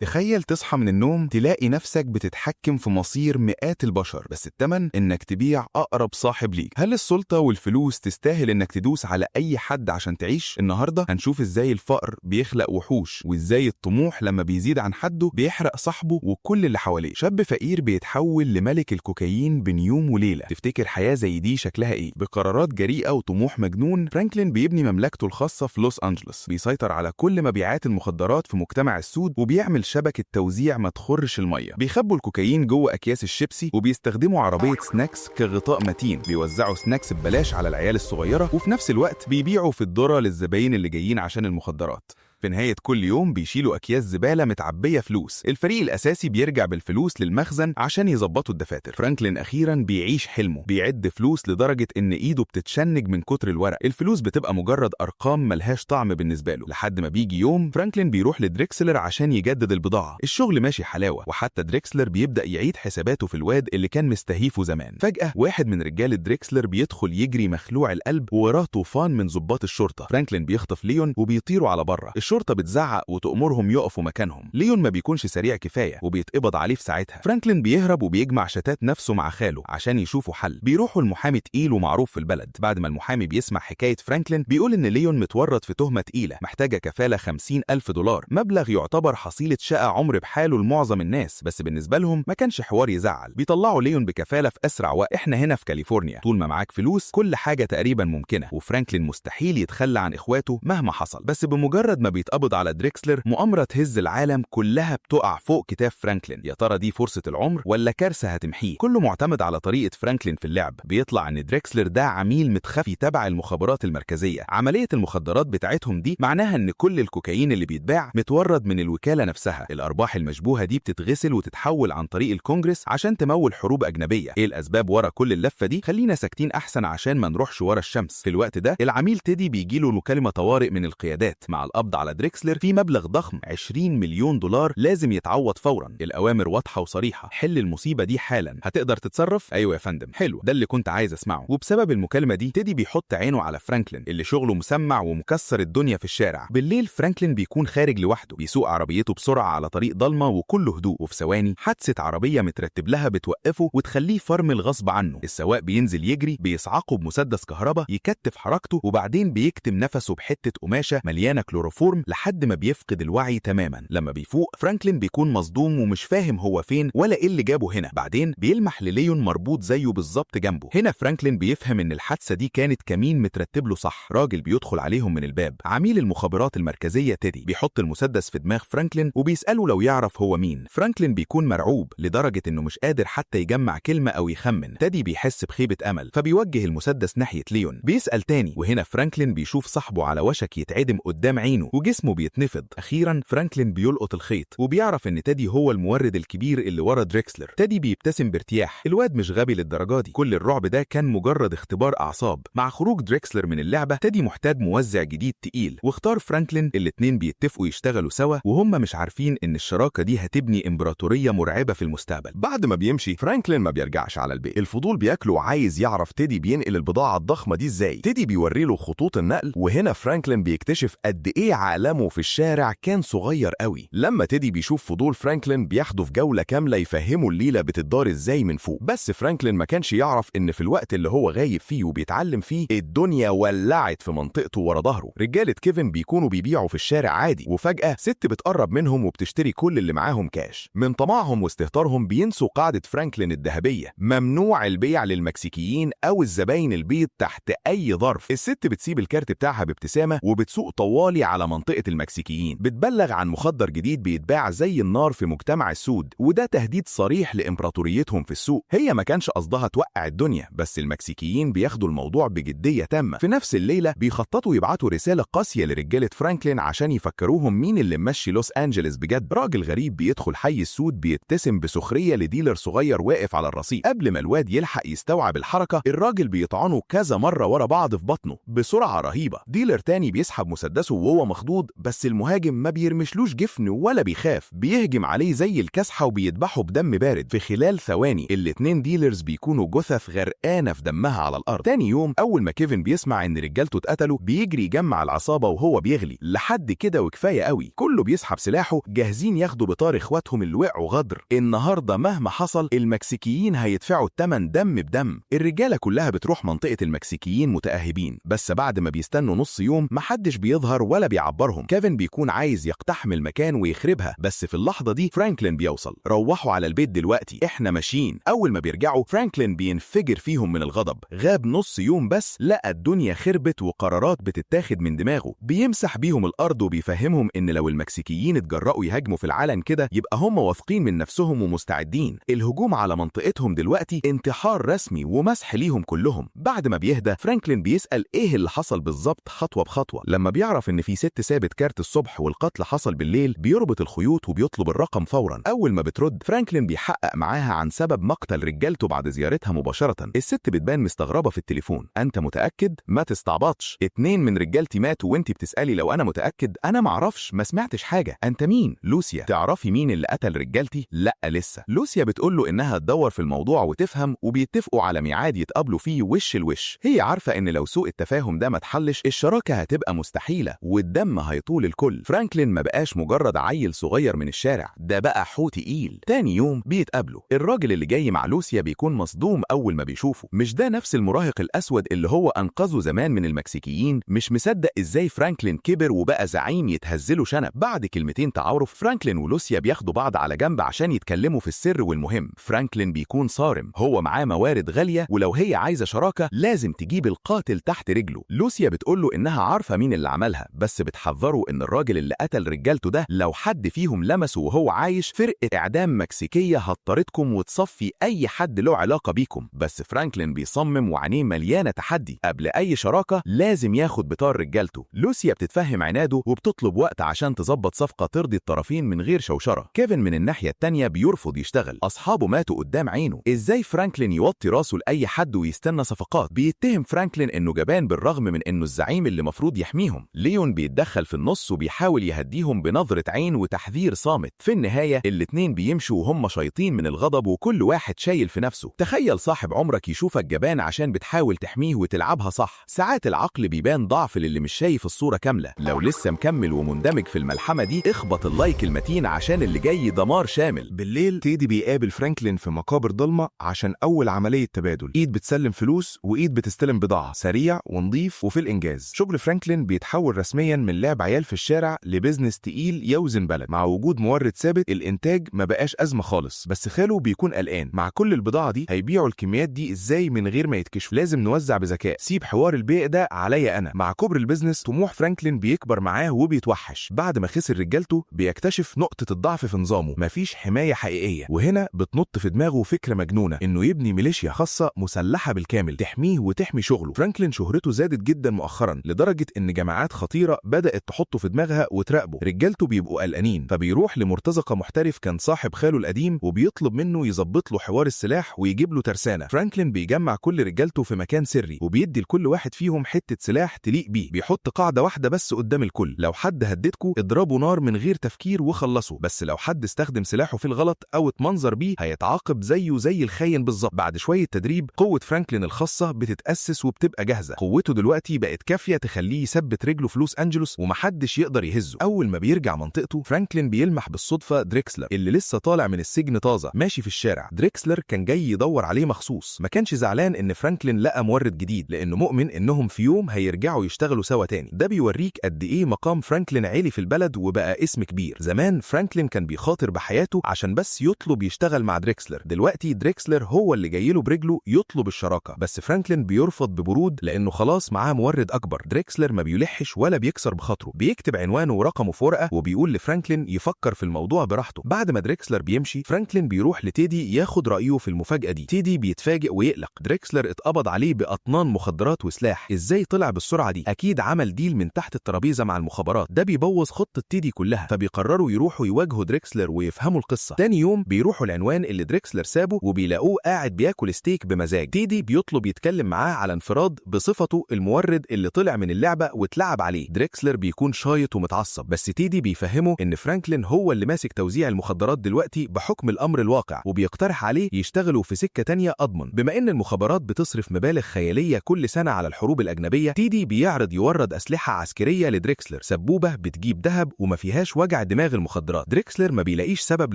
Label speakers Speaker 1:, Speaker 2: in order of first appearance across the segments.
Speaker 1: تخيل تصحى من النوم تلاقي نفسك بتتحكم في مصير مئات البشر، بس التمن إنك تبيع أقرب صاحب ليك. هل السلطة والفلوس تستاهل إنك تدوس على أي حد عشان تعيش؟ النهاردة هنشوف إزاي الفقر بيخلق وحوش، وإزاي الطموح لما بيزيد عن حده بيحرق صاحبه وكل اللي حواليه. شاب فقير بيتحول لملك الكوكايين بين يوم وليلة. تفتكر حياة زي دي شكلها إيه؟ بقرارات جريئة وطموح مجنون، فرانكلين بيبني مملكته الخاصة في لوس أنجلوس، بيسيطر على كل مبيعات المخدرات في مجتمع السود، وبيعمل شبكة توزيع ما تخرش المية. بيخبوا الكوكايين جوه أكياس الشيبسي، وبيستخدموا عربية سناكس كغطاء متين. بيوزعوا سناكس ببلاش على العيال الصغيرة، وفي نفس الوقت بيبيعوا في الذرة للزباين اللي جايين عشان المخدرات. في نهاية كل يوم بيشيلوا أكياس زبالة متعبية فلوس. الفريق الأساسي بيرجع بالفلوس للمخزن عشان يظبطوا الدفاتر. فرانكلين أخيراً بيعيش حلمه، بيعد فلوس لدرجة إن إيده بتتشنج من كتر الورق. الفلوس بتبقى مجرد أرقام ملهاش طعم بالنسبة له، لحد ما بيجي يوم فرانكلين بيروح لدريكسلر عشان يجدد البضاعة. الشغل ماشي حلاوة، وحتى دريكسلر بيبدأ يعيد حساباته في الواد اللي كان مستهيفه زمان. فجأة واحد من رجال دريكسلر بيدخل يجري مخلوع القلب، ووراه طوفان من ضباط الشرطة. فرانكلين بيخطف ليون وبيطيروا على بره. الشرطة بتزعق وتأمرهم يقفوا مكانهم. ليون ما بيكونش سريع كفاية وبيتقبض عليه في ساعتها. فرانكلين بيهرب وبيجمع شتات نفسه مع خاله عشان يشوفوا حل. بيروحوا المحامي تقيل ومعروف في البلد. بعد ما المحامي بيسمع حكاية فرانكلين بيقول إن ليون متورط في تهمة تقيلة محتاجة كفالة $50,000، مبلغ يعتبر حصيلة شقة عمر بحاله لمعظم الناس، بس بالنسبة لهم ما كانش حوار يزعل. بيطلعوا ليون بكفالة في أسرع وقت. إحنا هنا في كاليفورنيا، طول ما معاك فلوس كل حاجة تقريبا ممكنة، وفرانكلين مستحيل يتخلى عن إخواته مهما حصل. بس بمجرد ما بيتقبض على دريكسلر مؤامرة تهز العالم كلها بتقع فوق كتاف فرانكلين. يا ترى دي فرصة العمر ولا كارثة هتمحيه؟ كله معتمد على طريقة فرانكلين في اللعب. بيطلع ان دريكسلر ده عميل متخفي تبع المخابرات المركزية. عملية المخدرات بتاعتهم دي معناها ان كل الكوكايين اللي بيتباع متورد من الوكالة نفسها. الارباح المشبوهة دي بتتغسل وتتحول عن طريق الكونجرس عشان تمول حروب اجنبية. ايه الاسباب ورا كل اللفة دي؟ خلينا ساكتين احسن عشان ما نروحش ورا الشمس. في الوقت ده العميل تيدي بيجيله مكالمة طوارئ من القيادات. مع القبض على دريكسلر في مبلغ ضخم $20 مليون لازم يتعوض فورا. الاوامر واضحه وصريحه، حل المصيبه دي حالا. هتقدر تتصرف؟ ايوه يا فندم. حلو، ده اللي كنت عايز اسمعه. وبسبب المكالمه دي تيدي بيحط عينه على فرانكلين اللي شغله مسمع ومكسر الدنيا في الشارع. بالليل فرانكلين بيكون خارج لوحده، بيسوق عربيته بسرعه على طريق ضلمه وكله هدوء، وفي ثواني حادثه عربيه مترتب لها بتوقفه وتخليه فرمل غصب عنه. السواق بينزل يجري، بيصعقه بمسدس كهرباء يكتف حركته، وبعدين بيكتم نفسه بحته قماشه مليانه كلوروفورم لحد ما بيفقد الوعي تماما. لما بيفوق فرانكلين بيكون مصدوم ومش فاهم هو فين ولا ايه اللي جابه هنا. بعدين بيلمح لليون مربوط زيه بالظبط جنبه. هنا فرانكلين بيفهم ان الحادثه دي كانت كمين مترتب له صح. راجل بيدخل عليهم من الباب، عميل المخابرات المركزيه تيدي. بيحط المسدس في دماغ فرانكلين وبيساله لو يعرف هو مين. فرانكلين بيكون مرعوب لدرجه انه مش قادر حتى يجمع كلمه او يخمن. تيدي بيحس بخيبه امل فبيوجه المسدس ناحيه ليون. بيسال تاني، وهنا فرانكلين بيشوف صاحبه على وشك يتعدم قدام عينه وجسمه بيتنفض. اخيرا فرانكلين بيلقط الخيط وبيعرف ان تيدي هو المورد الكبير اللي ورا دريكسلر. تيدي بيبتسم بارتياح، الواد مش غبي للدرجه دي. كل الرعب ده كان مجرد اختبار اعصاب. مع خروج دريكسلر من اللعبه تيدي محتاج موزع جديد تقيل، واختار فرانكلين. الاتنين بيتفقوا يشتغلوا سوا وهم مش عارفين ان الشراكه دي هتبني امبراطوريه مرعبه في المستقبل.
Speaker 2: بعد ما بيمشي فرانكلين ما بيرجعش على البيت. الفضول بياكله وعايز يعرف تيدي بينقل البضاعه الضخمه دي ازاي. تيدي بيوري له خطوط النقل، وهنا فرانكلين بيكتشف قد ايه عالمه في الشارع كان صغير قوي. لما تيدي بيشوف فضول فرانكلين بياخده في جولة كاملة يفهمه الليلة بتدار ازاي من فوق. بس فرانكلين ما كانش يعرف ان في الوقت اللي هو غايب فيه وبيتعلم فيه الدنيا ولعت في منطقته ورا ظهره. رجالة كيفن بيكونوا بيبيعوا في الشارع عادي، وفجأة ست بتقرب منهم وبتشتري كل اللي معاهم كاش. من طمعهم واستهتارهم بينسوا قاعدة فرانكلين الذهبية: ممنوع البيع للمكسيكيين او الزباين البيض تحت اي ظرف. الست بتسيب الكارت بتاعها بابتسامة وبتسوق طوالي على منطقة المكسيكيين. بتبلغ عن مخدر جديد بيتباع زي النار في مجتمع السود، وده تهديد صريح لإمبراطوريتهم في السوق. هي ما كانش قصدها توقع الدنيا، بس المكسيكيين بياخدوا الموضوع بجدية تامة. في نفس الليلة بيخططوا يبعتوا رسالة قاسية لرجالة فرانكلين عشان يفكروهم مين اللي ممشي لوس أنجلس بجد. راجل غريب بيدخل حي السود بيبتسم بسخرية لديلر صغير واقف على الرصيف. قبل ما الواد يلحق يستوعب الحركة الراجل بيطعنه كذا مرة ورا بعض في بطنه بسرعة رهيبة. ديلر تاني بيسحب مسدسه وهو مخضوض مخضوض، بس المهاجم ما بيرمشلوش جفن ولا بيخاف، بيهجم عليه زي الكسحة وبيدبحه بدم بارد. في خلال ثواني الاتنين ديلرز بيكونوا جثث غرقانة في دمها على الأرض. تاني يوم أول ما كيفن بيسمع إن رجالته اتقتلوا بيجري يجمع العصابة وهو بيغلي. لحد كده وكفاية قوي، كله بيسحب سلاحه جاهزين ياخدوا بطار إخواتهم اللي وقعوا غدر. النهاردة مهما حصل المكسيكيين هيدفعوا التمن دم بدم. الرجالة كلها بتروح منطقة المكسيكيين متأهبين، بس بعد ما بيستنوا نص يوم محدش بيظهر ولا بيعبرهم. كيفن بيكون عايز يقتحم المكان ويخربها، بس في اللحظة دي فرانكلين بيوصل. روحوا على البيت دلوقتي، احنا ماشيين. أول ما بيرجعوا فرانكلين بينفجر فيهم من الغضب. غاب نص يوم بس لقى الدنيا خربت وقرارات بتتاخد من دماغه. بيمسح بيهم الأرض وبيفهمهم إن لو المكسيكيين اتجرأوا يهاجموا في العلن كده يبقى هم واثقين من نفسهم ومستعدين. الهجوم على منطقتهم دلوقتي انتحار رسمي ومسح ليهم كلهم. بعد ما بيهدى فرانكلين بيسأل ايه اللي حصل بالظبط خطوة بخطوة. لما بيعرف ان في ست سابت كارت الصبح والقتل حصل بالليل بيربط الخيوط وبيطلب الرقم فورا. اول ما بترد فرانكلين بيحقق معاها عن سبب مقتل رجالته بعد زيارتها مباشرة. الست بتبان مستغربة في التليفون. انت متأكد؟ ما تستعبطش، 2 من رجالتي ماتوا وانت بتسألي لو انا متأكد؟ انا معرفش، ما سمعتش حاجة. انت مين؟ لوسيا. تعرفي مين اللي قتل رجالتي؟ لا لسه. لوسيا بتقول له انها تدور في الموضوع وتفهم، وبيتفقوا على ميعاد يتقابلوا فيه وش لوش. هي عارفة ان لو سوء التفاهم ده ما اتحلش الشراكة هتبقى مستحيلة والدم هيطول الكل. فرانكلين ما بقاش مجرد عيل صغير من الشارع، ده بقى حوت تقيل. تاني يوم بيتقابلوا. الراجل اللي جاي مع لوسيا بيكون مصدوم اول ما بيشوفه. مش ده نفس المراهق الاسود اللي هو انقذه زمان من المكسيكيين؟ مش مصدق ازاي فرانكلين كبر وبقى زعيم يتهزله شنب. بعد كلمتين تعارف فرانكلين ولوسيا بياخدوا بعض على جنب عشان يتكلموا في السر والمهم. فرانكلين بيكون صارم، هو معاه موارد غالية ولو هي عايزة شراكة لازم تجيب القاتل تحت رجله. لوسيا بتقوله انها عارفة مين اللي عملها، بس بتحذره ان الراجل اللي قتل رجالته ده لو حد فيهم لمسه وهو عايش فرقة اعدام مكسيكية هتطاردكم وتصفي اي حد له علاقة بيكم. بس فرانكلين بيصمم وعينيه مليانة تحدي. قبل اي شراكة لازم ياخد بطار رجالته. لوسيا بتتفهم عناده وبتطلب وقت عشان تظبط صفقة ترضي الطرفين من غير شوشرة. كيفن من الناحية التانية بيرفض يشتغل، اصحابه ماتوا قدام عينه. ازاي فرانكلين يوطي راسه لاي حد ويستنى صفقات؟ بيتهم فرانكلين انه جبان بالرغم من انه الزعيم اللي مفروض يحميهم. ليون بيتدخل في النص وبيحاول يهديهم بنظرة عين وتحذير صامت. في النهاية الاتنين بيمشوا وهم شايطين من الغضب وكل واحد شايل في نفسه. تخيل صاحب عمرك يشوفك جبان عشان بتحاول تحميه وتلعبها صح. ساعات العقل بيبان ضعف للي مش شايف الصورة كاملة. لو لسه مكمل ومندمج في الملحمة دي اخبط اللايك المتين عشان اللي جاي دمار شامل.
Speaker 1: بالليل تيدي بيقابل فرانكلين في مقابر ضلمة عشان أول عملية تبادل. إيد بتسلم فلوس وإيد بتستلم بضاعة، سريع ونضيف وفي الإنجاز. شغل فرانكلين بيتحول رسميا من لعب عيال في الشارع لبزنس تقيل يوزن بلد. مع وجود مورد ثابت الإنتاج ما بقاش أزمة خالص، بس خاله بيكون قلقان. مع كل البضاعة دي هيبيعوا الكميات دي إزاي من غير ما يتكشف؟ لازم نوزع بذكاء، سيب حوار البيع ده عليا أنا. مع كبر البزنس طموح فرانكلين بيكبر معاه وبيتوحش. بعد ما خسر رجالته بيكتشف نقطة الضعف في نظامه، مفيش حماية حقيقية. وهنا بتنط في دماغه فكرة مجنونة إنه يبني ميليشيا خاصة مسلحة بالكامل تحميه وتحمي شغله. فرانكلين شهرته زادت جدا مؤخرا لدرجة إن جماعات خطيرة بدأت تحطه في دماغها وتراقبه. رجالته بيبقوا قلقانين، فبيروح لمرتزقة محترف كان صاحب خاله القديم وبيطلب منه يظبط له حوار السلاح ويجيب له ترسانة. فرانكلين بيجمع كل رجالته في مكان سري وبيدي لكل واحد فيهم حتة سلاح تليق بيه. بيحط قاعدة واحدة بس قدام الكل، لو حد هددكوا اضربوا نار من غير تفكير وخلصوا، بس لو حد استخدم سلاحه في الغلط او اتمنظر بيه هيتعاقب زيه زي الخاين بالظبط. بعد شوية تدريب قوة فرانكلين الخاصة بتتأسس وبتبقى جاهزة. قوته دلوقتي بقت كافية تخليه يثبت رجله في لوس أنجلوس ومحدش يقدر يهزه. أول ما بيرجع منطقته فرانكلين بيلمح بالصدفة دريكسلر اللي لسه طالع من السجن طازة ماشي في الشارع. دريكسلر كان جاي يدور عليه مخصوص، ما كانش زعلان ان فرانكلين لقى مورد جديد لانه مؤمن انهم في يوم هيرجعوا يشتغلوا سوا تاني. ده بيوريك قد ايه مقام فرانكلين عالي في البلد وبقى اسم كبير. زمان فرانكلين كان بيخاطر بحياته عشان بس يطلب يشتغل مع دريكسلر، دلوقتي دريكسلر هو اللي جايله برجله يطلب الشراكة، بس فرانكلين بيرفض ببرود لانه خلاص معاه مورد اكبر. دريكسلر ما بيلحش ولا بيكسر بخاطره، بيكتب عنوانه ورقمه في ورقة وبيقول لفرانكلين يفكر في الموضوع براحته. بعد ما دريكسلر بيمشي فرانكلين بيروح لتيدي ياخد رأيه في المفاجأة دي. تيدي بيتفاجئ ويقلق، دريكسلر اتقبض عليه بأطنان مخدرات وسلاح، ازاي طلع بالسرعة دي؟ اكيد عمل ديل من تحت الترابيزة مع المخابرات. ده بيبوظ خطة تيدي كلها، فبيقرروا يروحوا يواجهوا دريكسلر ويفهموا القصة. تاني يوم بيروحوا العنوان اللي دريكسلر سابه وبيلاقوه قاعد بياكل ستيك بمزاج. تيدي بيطلب يتكلم معاه على انفراد بصفته المورد اللي طلع من اللعبة واتلعب عليه. دريكسلر
Speaker 2: بيكون شايط ومتعصب، بس تيدي بيفهمه إن فرانكلين هو اللي ماسك توزيع المخدرات دلوقتي بحكم الأمر الواقع، وبيقترح عليه يشتغلوا في سكة تانية أضمن. بما إن المخابرات بتصرف مبالغ خيالية كل سنة على الحروب الأجنبية، تيدي بيعرض يورد أسلحة عسكرية لدريكسلر، سبوبة بتجيب ذهب وما فيهاش وجع دماغ المخدرات. دريكسلر ما بيلاقيش سبب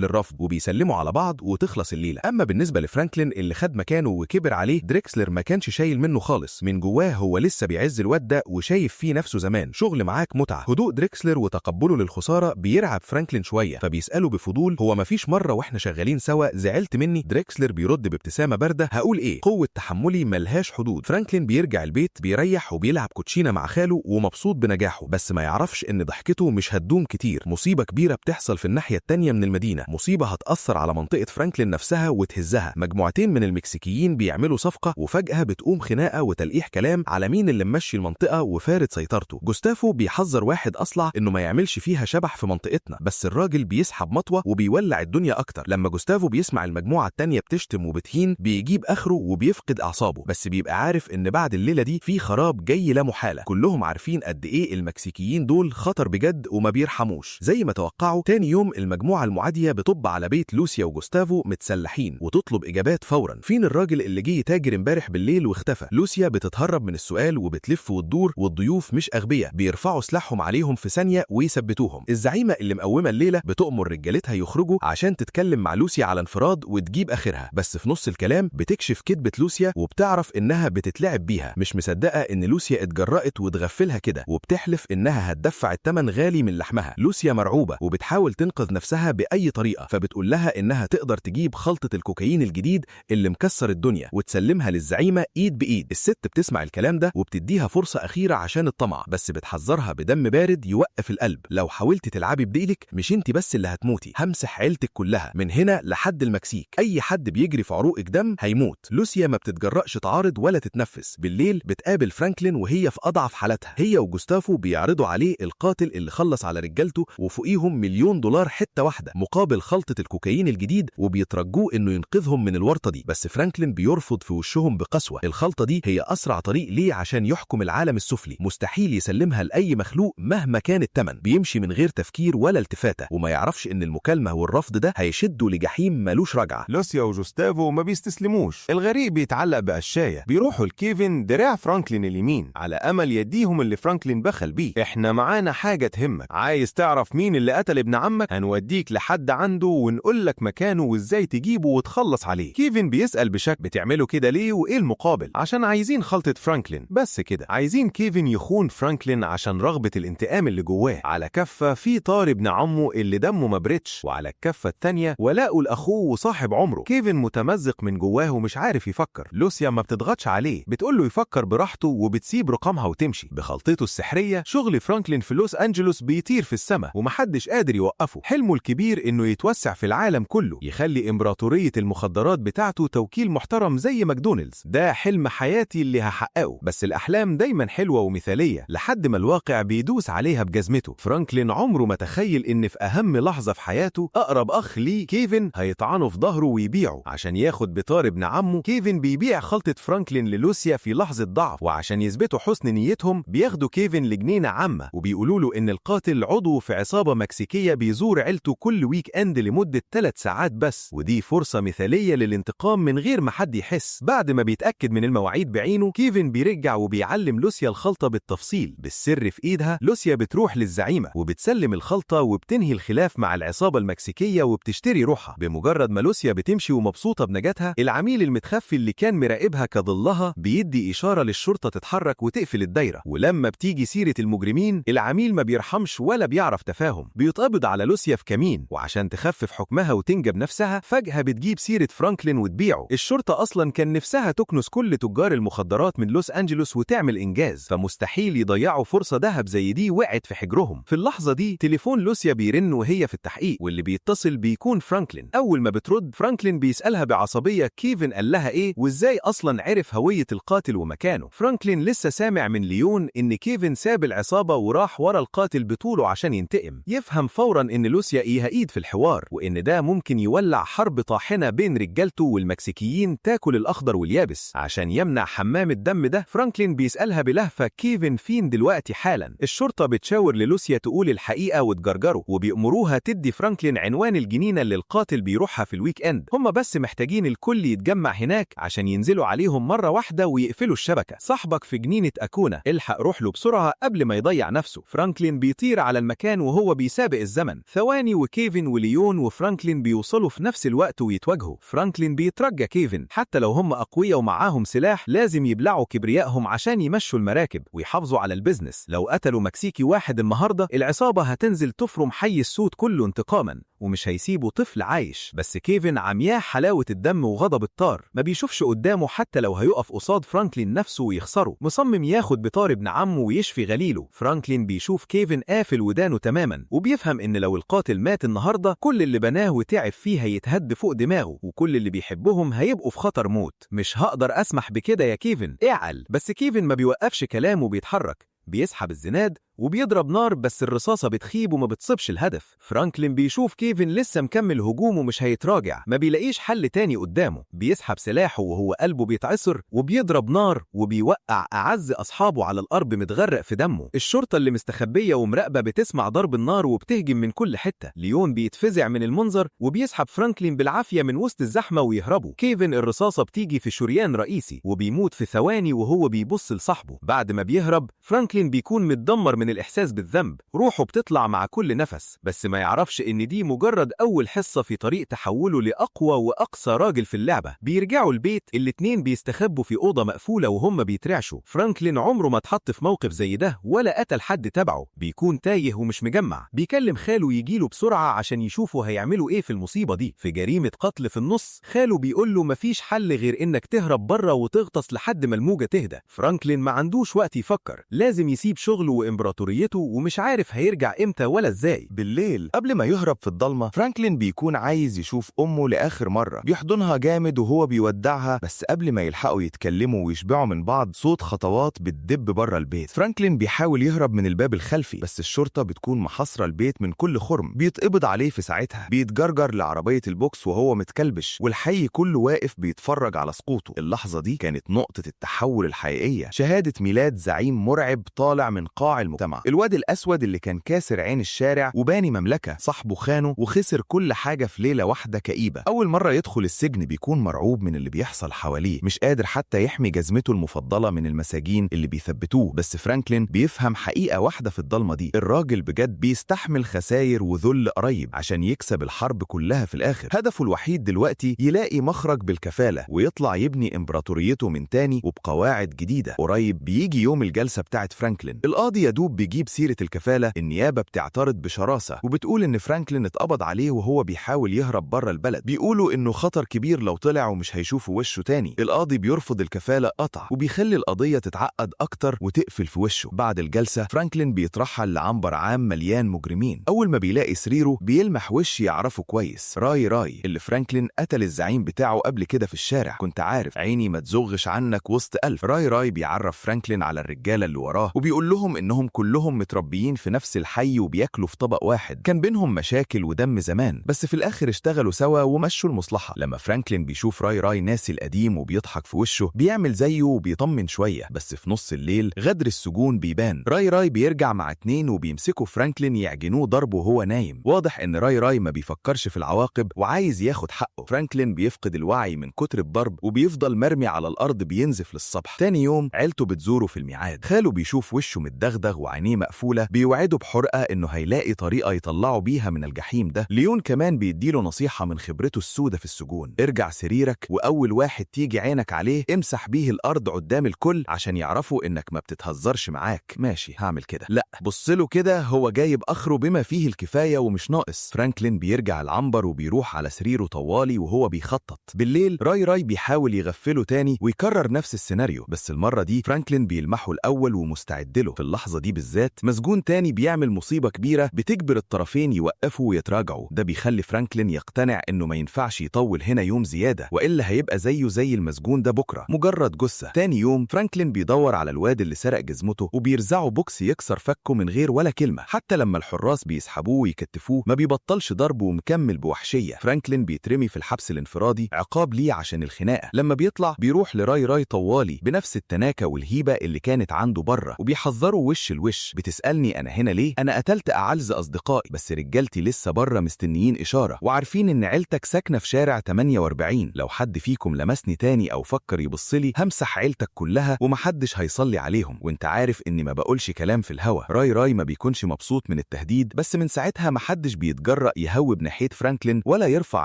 Speaker 2: للرفض وبيسلموا على بعض وتخلص الليلة. أما بالنسبة لفرانكلين اللي خد مكانه وكبر عليه، دريكسلر ما كانش شايل منه خالص، من جواه هو لسه بيعز الواد ده وشايف فيه نفسه زمان. شغل معاك متعة. هدوء دريكسلر وتقبله للخسارة بيرعب فرانكلين شوية، فبيسأله بفضول هو ما فيش مرة واحنا شغالين سوا زعلت مني؟ دريكسلر بيرد بابتسامة باردة هقول ايه، قوة تحملي ملهاش حدود. فرانكلين بيرجع البيت بيريح وبيلعب كوتشينة مع خاله ومبسوط بنجاحه، بس ما يعرفش ان ضحكته مش هتدوم كتير. مصيبة كبيرة بتحصل في الناحية التانية من المدينة، مصيبة هتأثر على منطقة فرانكلين نفسها وتهزها. مجموعتين من المكسيكيين بيعملوا صفقة وفجأة بتقوم خناقة وتلقيح كلام على مين اللي ممشي المنطقة وفارض سيطرته. جوستافو بيحذر واحد أصلع انه ما يعملش فيها شبح في منطقتنا، بس الراجل بيسحب مطوة وبيولع الدنيا أكتر. لما جوستافو بيسمع المجموعة التانية بتشتم وبتهين بيجيب آخره وبيفقد أعصابه، بس بيبقى عارف ان بعد الليلة دي في خراب جاي لا محالة. كلهم عارفين قد ايه المكسيكيين دول خطر بجد وما بيرحموش. زي ما توقعوا، تاني يوم المجموعة المعادية بتطب على بيت لوسيا وجوستافو متسلحين وتطلب إجابات فورا. فين الراجل اللي جه يتاجر امبارح بالليل واختفى؟ لوسيا بتتهرب من السؤال وبتلف وتدور، والضيوف مش أغبياء بيرفعوا سلاحهم عليهم في ثانية ويثبتوهم. الزعيمة اللي مقومة الليلة بتؤمر رجالتها يخرجوا عشان تتكلم مع لوسيا على انفراد وتجيب آخرها، بس في نص الكلام بتكشف كذبة لوسيا وبتعرف إنها بتتلعب بيها. مش مصدقة إن لوسيا اتجرأت وتغفلها كده، وبتحلف إنها هتدفع الثمن غالي من لحمها. لوسيا مرعوبة وبتحاول تنقذ نفسها بأي طريقة، فبتقول لها إنها تقدر تجيب خلطة الكوكايين الجديد اللي مكسر الدنيا وتسلمها للزعيمة إيد بإيد. الست بتسمع الكلام ده وبتديها فرصة أخيرة عشان الطمع، بس بتحذرها بدم بارد يوقف القلب. لو حاولتي تلعبي بديلك مش انت بس اللي هتموتي، همسح عيلتك كلها من هنا لحد المكسيك. أي حد بيجري في عروقك دم هيموت. لوسيا ما بتتجرأش تعارض ولا تتنفس. بالليل بتقابل فرانكلين وهي في أضعف حالتها. هي وجوستافو بيعرضوا عليه القاتل اللي خلص على رجالته وفوقيهم $1,000,000 حتة واحدة مقابل خلطة الكوكايين الجديد، وبيترجوه انه ينقذهم من الورطة دي. بس فرانكلين بيرفض في وشهم بقسوة. الخلطة دي هي أسرع طريق ليه عشان يحكم العالم السفلي، مستحيل يسلمها لأي مخلوق مهما كان الثمن. بيمشي من غير تفكير ولا التفاتة، وما يعرفش ان المكالمة والرفض ده هيشدوا لجحيم مالوش رجعة.
Speaker 3: لوسيا وجوستافو ما بيستسلموش. الغريق بيتعلق بقشاية. بيروحوا لكيفن دراع فرانكلين اليمين على أمل يديهم اللي فرانكلين بخل بيه. احنا معانا حاجة تهمك، عايز تعرف مين اللي قتل ابن عمك؟ هنوديك لحد عنده ونقول لك مكانه وازاي تجيبه وتخلص عليه. كيفن بيسأل بشك بتعملوا كده ليه وايه المقابل؟ عشان عايزين خلطة فرانكلين بس كده. عايزين كيفن يخون فرانكلين عشان رغبة الانتقام اللي جواه. على كفة في طار ابن عمه اللي دمه ما بردش، وعلى الكفة التانية ولاءه لأخوه وصاحب عمره. كيفن متمزق من جواه ومش عارف يفكر. لوسيا ما بتضغطش عليه، بتقول له يفكر براحته وبتسيب رقمها وتمشي. بخلطته السحرية شغل فرانكلين في لوس أنجلوس بيطير في السماء ومحدش قادر يوقفه. حلمه الكبير انه يتوسع في العالم كله، يخلي امبراطورية المخدرات بتاعته توكيل محترم زي ماكدونالدز. ده حلم حياتي اللي هحققه. بس الأحلام دايما حلوة ومثالية لحد ما الواقع بيدوس عليها بجزمته. فرانكلين عمره ما تخيل ان في اهم لحظة في حياته اقرب اخ ليه كيفن هيطعنه في ظهره ويبيعه عشان ياخد بطار ابن عمه. كيفن بيبيع خلطة فرانكلين للوسيا في لحظة ضعف، وعشان يثبتوا حسن نيتهم بياخدوا كيفن لجنينة عامة وبيقولوا له ان القاتل عضو في عصابة مكسيكية بيزور عيلته كل ويك اند لمدة 3 ساعات بس، ودي فرصة مثالية للانتقام من غير ما حد يحس. بعد ما بيتأكد من المواعيد بعينه، كيفن بيرجع وبيعلم لوسيا الخلطة بالتفصيل بالسر في ايدها. لوسيا بتروح للزعيمة وبتسلم الخلطة وبتنهي الخلاف مع العصابة المكسيكية وبتشتري روحها. بمجرد ما لوسيا بتمشي ومبسوطة بنجاتها، العميل المتخفي اللي كان مراقبها كظلها بيدي إشارة للشرطة تتحرك وتقفل الدايرة. ولما بتيجي سيرة المجرمين، العميل ما بيرحمش ولا بيعرف تفاهم، بيتقبض على لوسيا في كمين. وعشان تخفف حكمها وتنجب نفسها، فجأة بتجيب سيرة فرانكلين وتبيعه. الشرطة أصلا كان نفسها تكنس كل تجار المخدرات من لوس أنجلوس وتعمل إنجاز، فمستحيل يضيعوا فرصة ذهب زي دي وقعت في حجرهم. في اللحظة دي تليفون لوسيا بيرن وهي في التحقيق، واللي بيتصل بيكون فرانكلين. أول ما بترد، فرانكلين بيسألها بعصبية كيفن قال لها إيه وإزاي أصلا عرف هوية القاتل ومكانه. فرانكلين لسه سامع من ليون إن كيفن ساب العصابة وراح ورا القاتل بطوله عشان ينتقم. يفهم فورا إن لوسيا إيها إيد في الحوار، وإن ده ممكن يولع حرب طاحنة بين رجالته والمكسيكيين تاكل الأخضر واليابس. عشان يمنع حمام الدم ده، فرانكلين بيسألها بلهفة كيفن فين دلوقتي حالا. الشرطة بتشاور للوسيا تقول الحقيقة وتجرجره، وبيأمروها تدي فرانكلين عنوان الجنينة اللي القاتل بيروحها في الويك اند. هم بس محتاجين الكل يتجمع هناك عشان ينزلوا عليهم مرة واحدة ويقفلوا الشبكة. صاحبك في جنينة أكونا، الحق روح له بسرعة قبل ما يضيع نفسه. فرانكلين بيطير على المكان وهو بيسابق الزمن. ثواني وكيفن وليون وفرانكلين بيوصلوا في نفس الوقت ويتواجهوا. فرانكلين بيترجى كيفن، حتى لو هم أقوياء ومعاهم سلاح لازم يبلعوا كبريائهم عشان يمشوا المراكب ويحافظوا على البيزنس. لو قتلوا مكسيكي واحد النهارده العصابة هتنزل تفرم حي السود كله انتقاما، ومش هيسيبوا طفل عايش. بس كيفن عمياه حلاوة الدم وغضب الطار، ما بيشوفش قدامه حتى لو هيقف قصاد فرانكلين نفسه ويخسره. مصمم ياخد بطار ابن عمه ويشفي غليله. فرانكلين بيشوف كيفن قافل ودانه تماما، وبيفهم ان لو القاتل مات النهارده كل اللي بناه وتعب فيه هيتهد فوق دماغه، وكل اللي بيحبهم هيبقوا في خطر موت. مش هقدر اسمح بكده يا كيفن، اعقل. بس كيفن ما بيوقفش كلامه وبيتحرك، بيسحب الزناد وبيضرب نار، بس الرصاصة بتخيب وما بتصيبش الهدف. فرانكلين بيشوف كيفن لسه مكمل هجومه مش هيتراجع، ما بيلاقيش حل تاني قدامه. بيسحب سلاحه وهو قلبه بيتعصر وبيضرب نار وبيوقع أعز أصحابه على الأرض متغرق في دمه. الشرطة اللي مستخبية ومراقبة بتسمع ضرب النار وبتهجم من كل حتة. ليون بيتفزع من المنظر وبيسحب فرانكلين بالعافية من وسط الزحمة ويهربوا. كيفن الرصاصة بتيجي في شريان رئيسي وبيموت في ثواني وهو بيبص لصاحبه. بعد ما بيهرب فرانكلين بيكون متدمر من الإحساس بالذنب، روحه بتطلع مع كل نفس، بس ما يعرفش إن دي مجرد أول حصة في طريق تحوله لأقوى وأقصى راجل في اللعبة. بيرجعوا البيت، الاتنين بيستخبوا في أوضة مقفولة وهم بيترعشوا. فرانكلين عمره ما اتحط في موقف زي ده ولا قتل حد تبعه، بيكون تايه ومش مجمع. بيكلم خاله يجيله بسرعة عشان يشوفوا هيعملوا إيه في المصيبة دي. في جريمة قتل في النص، خاله بيقول له مفيش حل غير إنك تهرب بره وتغطس لحد ما الموجة تهدى. فرانكلين ما عندوش وقت يفكر، لازم يسيب شغله وإمبراطوريته ومش عارف هيرجع إمتى ولا إزاي.
Speaker 2: بالليل قبل ما يهرب في الضلمة، فرانكلين بيكون عايز يشوف أمه لآخر مرة. بيحضنها جامد وهو بيودعها، بس قبل ما يلحقوا يتكلموا ويشبعوا من بعض صوت خطوات بتدب بره البيت. فرانكلين بيحاول يهرب من الباب الخلفي، بس الشرطة بتكون محاصرة البيت من كل خرم. بيتقبض عليه في ساعتها، بيتجرجر لعربية البوكس وهو متكلبش، والحي كله واقف بيتفرج على سقوطه. اللحظة دي كانت نقطة التحول الحقيقية، شهادة ميلاد زعيم مرعب طالع من قاع المجتمع. الواد الأسود اللي كان كاسر عين الشارع وباني مملكة، صاحبه خانه وخسر كل حاجة في ليلة واحدة كئيبة. أول مرة يدخل السجن بيكون مرعوب من اللي بيحصل حواليه، مش قادر حتى يحمي جزمته المفضلة من المساجين اللي بيثبتوه. بس فرانكلين بيفهم حقيقة واحدة في الضلمة دي، الراجل بجد بيستحمل خسائر وذل قريب عشان يكسب الحرب كلها في الآخر. هدفه الوحيد دلوقتي يلاقي مخرج بالكفالة ويطلع يبني إمبراطوريته من تاني وبقواعد جديدة. قريب بيجي يوم الجلسة بتاعت فرانكلين. القاضي يدوب بيجيب سيرة الكفالة، النيابة بتعترض بشراسة وبتقول إن فرانكلين اتقبض عليه وهو بيحاول يهرب بره البلد. بيقولوا إنه خطر كبير لو طلع ومش هيشوفوا وشه تاني. القاضي بيرفض الكفالة قطع وبيخلي القضية تتعقد أكتر وتقفل في وشه. بعد الجلسة فرانكلين بيترحل لعنبر عام مليان مجرمين. أول ما بيلاقي سريره بيلمح وش يعرفه كويس، راي اللي فرانكلين قتل الزعيم بتاعه قبل كده في الشارع. كنت عارف عيني ما تزغش عنك وسط ألف. راي بيعرف فرانكلين على الرجالة اللي وراه وبيقول لهم إنهم كلهم متربيين في نفس الحي وبياكلوا في طبق واحد. كان بينهم مشاكل ودم زمان، بس في الآخر اشتغلوا سوا ومشوا المصلحة. لما فرانكلين بيشوف راي ناسي القديم وبيضحك في وشه، بيعمل زيه وبيطمن شوية. بس في نص الليل غدر السجون بيبان. راي بيرجع مع اتنين وبيمسكوا فرانكلين يعجنوه ضرب وهو نايم. واضح إن راي ما بيفكرش في العواقب وعايز ياخد حقه. فرانكلين بيفقد الوعي من كتر الضرب وبيفضل مرمي على الأرض بينزف للصبح. تاني يوم عيلته بتزوره في الميعاد. خاله بيشوف وشه متدغدغ وعينيه مقفولة، بيوعده بحرقة إنه هيلاقي طريقة يطلعه بيها من الجحيم ده. ليون كمان بيديله نصيحة من خبرته السودة في السجون، ارجع سريرك وأول واحد تيجي عينك عليه امسح بيه الأرض قدام الكل عشان يعرفوا إنك ما بتتهزرش معاك. ماشي هعمل كده. لا بصله كده، هو جايب آخره بما فيه الكفاية ومش ناقص. فرانكلين بيرجع العنبر وبيروح على سريره طوالي وهو بيخطط. بالليل راي بيحاول يغفله تاني ويكرر نفس السيناريو، بس المرة دي فرانكلين بيلمحه الأول ومستعد له. في اللحظة دي بالذات مسجون تاني بيعمل مصيبة كبيرة بتجبر الطرفين يوقفوا ويتراجعوا. ده بيخلي فرانكلين يقتنع إنه ما ينفعش يطول هنا يوم زيادة، وإلا هيبقى زيه زي المسجون ده بكرة، مجرد جثة. تاني يوم فرانكلين بيدور على الواد اللي سرق جزمته وبيرزعه بوكس يكسر فكه من غير ولا كلمة. حتى لما الحراس بيسحبوه ويكتفوه ما بيبطلش ضربه ومكمل بوحشية. فرانكلين بيترمي في الحبس الانفرادي عقاب ليه عشان الخناقة. لما بيطلع بيروح لراي طوالي بنفس التناكة والهيبة اللي كانت عنده بره.
Speaker 1: وبيحذروا وش الوش. بتسألني أنا هنا ليه؟ أنا قتلت أعز أصدقائي، بس رجالتي لسه بره مستنيين إشارة وعارفين إن عيلتك ساكنة في شارع 48. لو حد فيكم لمسني تاني أو فكر يبصلي همسح عيلتك كلها ومحدش هيصلي عليهم. وانت عارف إني ما بقولش كلام في الهوا. راي ما بيكونش مبسوط من التهديد، بس من ساعتها محدش بيتجرأ يهوب ناحية فرانكلين ولا يرفع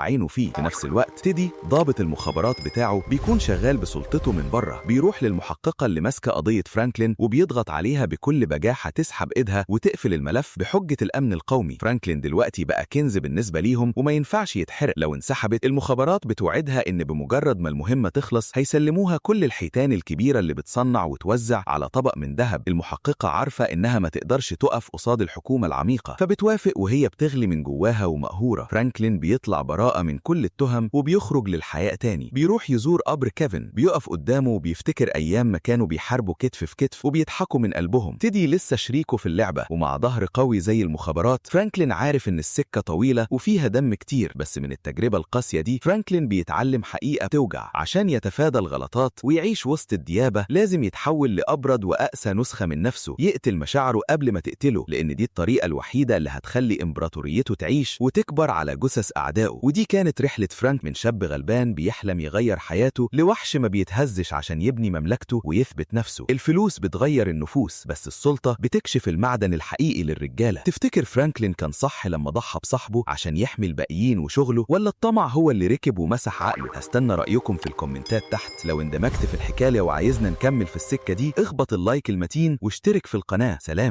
Speaker 1: عينه فيه. في نفس الوقت تيدي ضابط المخابرات بتاعه بيكون شغال بسلطته من بره. بيروح للمحققة اللي ماسكة قضية فرانكلين وبيضغط عليها بكل بجاحة تسحب ايدها وتقفل الملف بحجة الأمن القومي. فرانكلين دلوقتي بقى كنز بالنسبة ليهم وما ينفعش يتحرق. لو انسحبت المخابرات بتوعدها إن بمجرد ما المهمة تخلص هيسلموها كل الحيتان الكبيرة اللي بتصنع وتوزع على طبق من ذهب. المحققة عارفة إنها ما تقدرش تقف قصاد الحكومة العميقة، فبتوافق وهي بتغلي من جواها ومقهورة. فرانكلين بيطلع براءة من كل التهم وبيخرج للحياة تاني. بيروح يزور قبر كيفن، بيقف قدامه وبيفتكر أيام ما كانوا بيحاربوا كتف في كتف وبيضحكوا من قلبهم. تيدي لسه شريكه في اللعبة، ومع ظهر قوي زي المخابرات فرانكلين عارف إن السكة طويلة وفيها دم كتير. بس من التجربة القاسية دي فرانكلين بيتعلم حقيقة توجع. عشان يتفادى الغلطات ويعيش وسط الديابة لازم يتحول لأبرد وأقسى نسخة من نفسه، يقتل مشاعره قبل ما تقتله، لأن دي الطريقة الوحيدة اللي هتخلي إمبراطوريته تعيش وتكبر على جثث أعدائه. ودي كانت رحلة فرانك من شاب غلبان بيحلم يغير حياته لوحش ما بيتهزش عشان يبني مملكته ويثبت نفسه. الفلوس بتغير النفوس، بس السلطة بتكشف المعدن الحقيقي للرجالة. تفتكر فرانكلين كان صح لما ضحى بصاحبه عشان يحمي الباقيين وشغله، ولا الطمع هو اللي ركب ومسح عقله؟ هستنى رأيكم في الكومنتات تحت. لو اندمجت في الحكاية وعايزنا نكمل في السكة دي اخبط اللايك المتين واشترك في القناة. سلام.